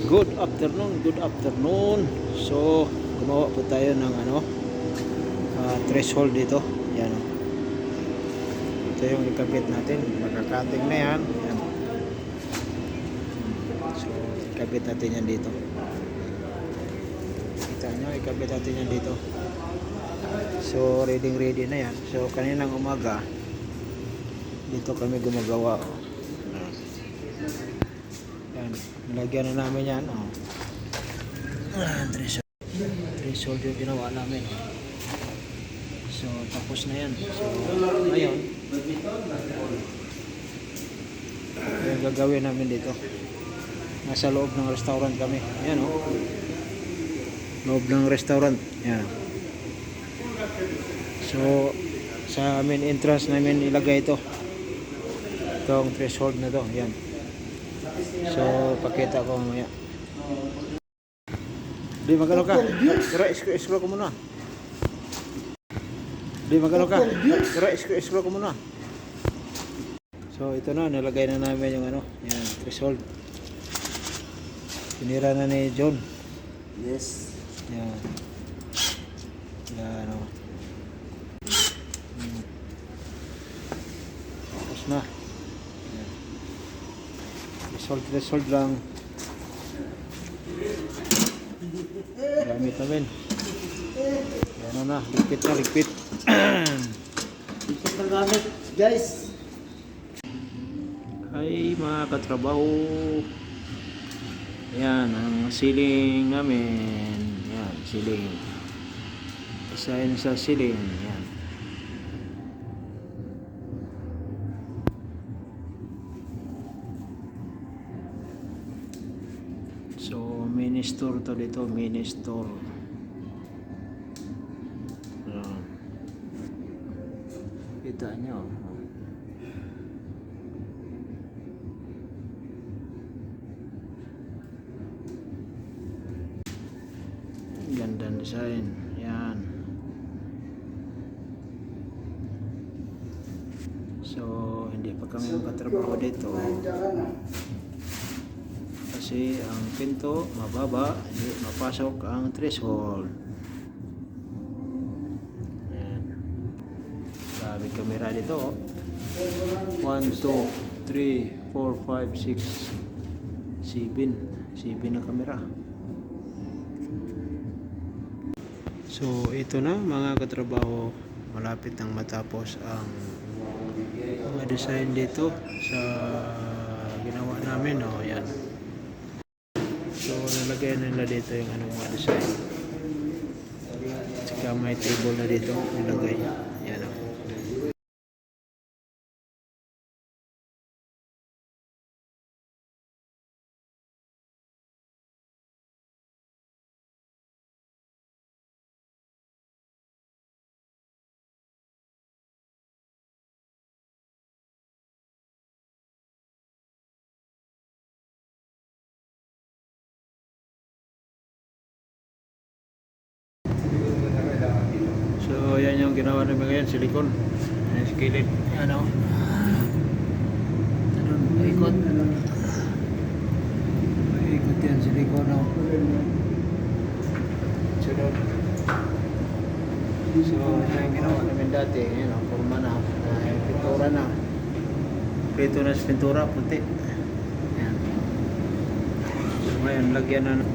Good afternoon, good afternoon. So, gumawa po tayo ng threshold dito. Yan. Ito yung ikabit natin. Magkakating na yan. Yan. So, ikabit natin yan dito. Kita nyo, ikabit natin yan dito. So, ready na yan. So, kaninang umaga, dito kami gumagawa. Yan. Nilagyan na namin yan. Threshold yung ginawa namin. So, tapos na yan. So, ngayon, yung gagawin namin dito. Nasa loob ng restaurant kami. Ayan loob ng restaurant. Ayan. So, sa main entrance namin ilagay ito. Itong threshold na to. Ayan. So, pakita ko mamaya. Di magano ka? Tara, scroll ko muna. Di magano ka? Tara, scroll ko muna. So, ito na. Nalagay na namin yung yan, threshold. Tinira na ni John. Yes. Yan. Yan, tapos na. Yan. Threshold lang. Gamit namin. Yan na. Ligpit na, ligpit. Ikot ng gamit, guys. Ay, mga katrabaho. Yan, ang ceiling namin. Yan, ceiling. Isahin sa ceiling. Yan. So, mini store to dito. Mini store. Yan. Kita nyo. Gandang design. Yan. So, hindi pa kami makatrabaho dito. Kasi ang pinto mababa, hindi mapasok ang threshold. Yan. Grabe kamera dito. 1, 2, 3, 4, 5, 6, 7 na kamera. So, ito na mga katrabaho, malapit nang matapos ang mga design dito sa ginawa namin. Yan. So, nalagay nila dito yung mga design. Saka may table na dito nilagay. Yan. So, yan yung ginawa namin ngayon, silikon. Yan, skillet. Yan paikot. Paikot yan, silikon. Sunod. So, yan yung ginawa namin dati. Yan, forma na. Pintura na. Prito na sa pintura, puti. Yan. So, ngayon, lagyan na.